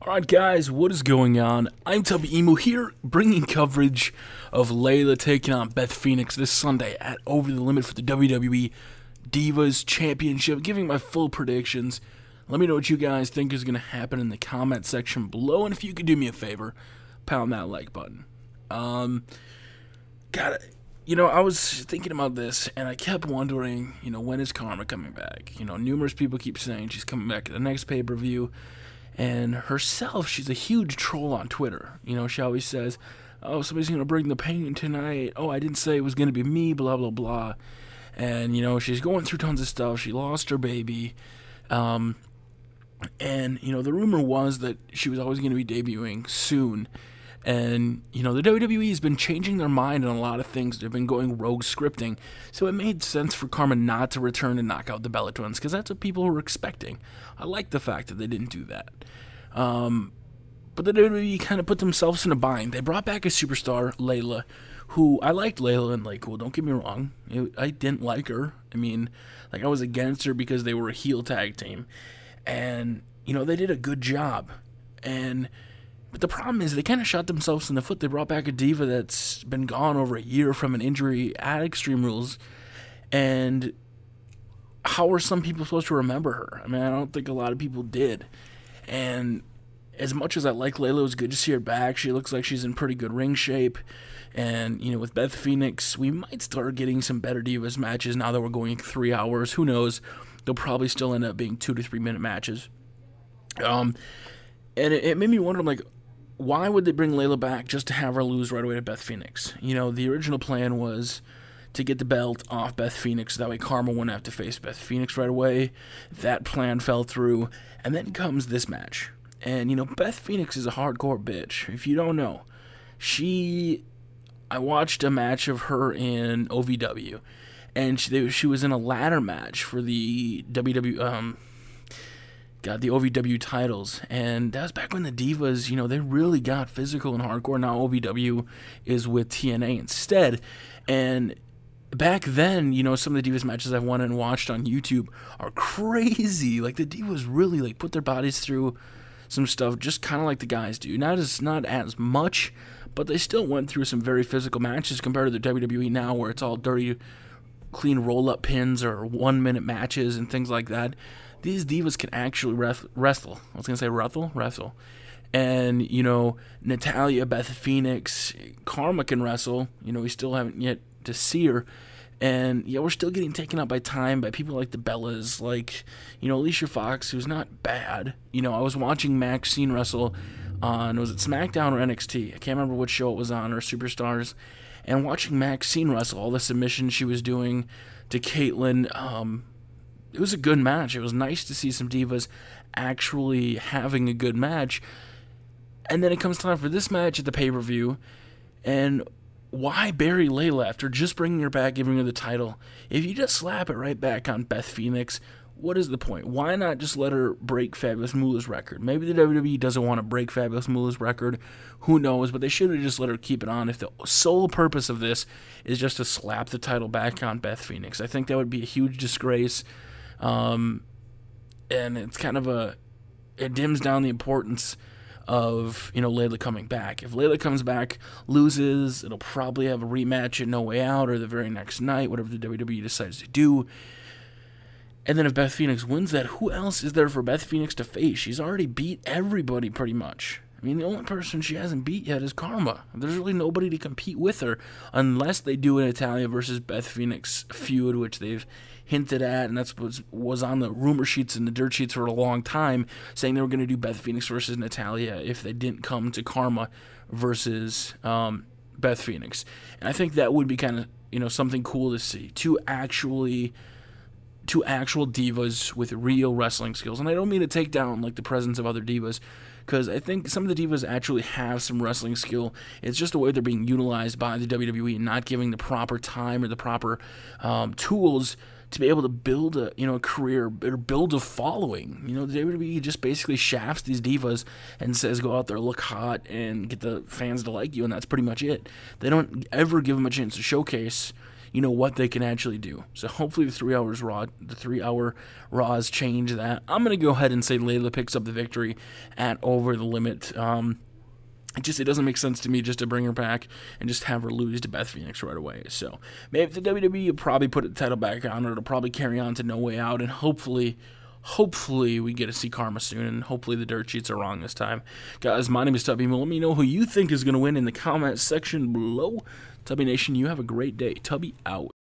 Alright guys, what is going on? I'm Tubby Emo here, bringing coverage of Layla taking on Beth Phoenix this Sunday at Over the Limit for the WWE Divas Championship, giving my full predictions. Let me know what you guys think is going to happen in the comment section below, and if you could do me a favor, pound that like button. I was thinking about this, and I kept wondering, when is Karma coming back? Numerous people keep saying she's coming back at the next pay-per-view. And herself, she's a huge troll on Twitter. She always says, oh, somebody's going to bring the pain tonight. Oh, I didn't say it was going to be me, blah, blah, blah. And, she's going through tons of stuff. She lost her baby. The rumor was that she was always going to be debuting soon. And, the WWE has been changing their mind on a lot of things. They've been going rogue scripting. So it made sense for Karma not to return and knock out the Bella Twins, because that's what people were expecting. I like the fact that they didn't do that. But the WWE kind of put themselves in a bind. They brought back a superstar, Layla, who I liked Layla, and, don't get me wrong, I didn't like her. I was against her because they were a heel tag team. And, they did a good job. But the problem is they kind of shot themselves in the foot. They brought back a diva that's been gone over a year from an injury at Extreme Rules. And how are some people supposed to remember her? I don't think a lot of people did. And as much as I like Layla, it was good to see her back. She looks like she's in pretty good ring shape. And, with Beth Phoenix, we might start getting some better Divas matches now that we're going 3 hours. Who knows? They'll probably still end up being 2 to 3 minute matches. And it made me wonder, why would they bring Layla back just to have her lose right away to Beth Phoenix? The original plan was to get the belt off Beth Phoenix, that way Karma wouldn't have to face Beth Phoenix right away. That plan fell through, and then comes this match. And, Beth Phoenix is a hardcore bitch. If you don't know, I watched a match of her in OVW, and she was in a ladder match for the the OVW titles, and that was back when the Divas, they really got physical and hardcore. Now OVW is with TNA instead, and back then, some of the Divas matches I've went and watched on YouTube are crazy. The Divas really, put their bodies through some stuff, just kind of like the guys do. Not as much, but they still went through some very physical matches compared to the WWE now, where it's all dirty, clean roll-up pins or 1 minute matches and things like that. These Divas can actually wrestle. I was going to say wrestle. And, Natalya, Beth Phoenix, Karma can wrestle. We still haven't yet to see her. And, we're still getting taken up by time by people like the Bellas, Alicia Fox, who's not bad. I was watching Maxine wrestle on, was it SmackDown or NXT? I can't remember which show it was on, or Superstars. And watching Maxine wrestle, all the submissions she was doing to Caitlyn, it was a good match. It was nice to see some Divas actually having a good match. And then it comes time for this match at the pay-per-view. And why bury Layla after just bringing her back, giving her the title? If you just slap it right back on Beth Phoenix, what is the point? Why not just let her break Fabulous Moolah's record? Maybe the WWE doesn't want to break Fabulous Moolah's record. Who knows? But they should have just let her keep it on if the sole purpose of this is just to slap the title back on Beth Phoenix. I think that would be a huge disgrace. And it's kind of it dims down the importance of, Layla coming back. If Layla comes back, loses, it'll probably have a rematch at No Way Out or the very next night, whatever the WWE decides to do. And then if Beth Phoenix wins that, who else is there for Beth Phoenix to face? She's already beat everybody pretty much. The only person she hasn't beat yet is Karma. There's really nobody to compete with her unless they do an Natalya versus Beth Phoenix feud, which they've hinted at, and that's what was on the rumor sheets and the dirt sheets for a long time, saying they were going to do Beth Phoenix versus Natalya if they didn't come to Karma versus Beth Phoenix. And I think that would be kind of, something cool to see. Two actual divas with real wrestling skills. And I don't mean to take down, the presence of other divas, because I think some of the divas actually have some wrestling skill. It's just the way they're being utilized by the WWE and not giving the proper time or the proper tools to be able to build a career or build a following. The WWE just basically shafts these divas and says, go out there, look hot, and get the fans to like you, and that's pretty much it. They don't ever give them a chance to showcase, what they can actually do. So hopefully the 3 hour Raws change that. I'm going to go ahead and say Layla picks up the victory at Over the Limit. It doesn't make sense to me just to bring her back and just have her lose to Beth Phoenix right away. So maybe the WWE will probably put the title back on her. It'll probably carry on to No Way Out, and hopefully we get to see Karma soon, and hopefully the dirt sheets are wrong this time. Guys, my name is Tubby. Let me know who you think is going to win in the comment section below. Tubby Nation, you have a great day. Tubby out.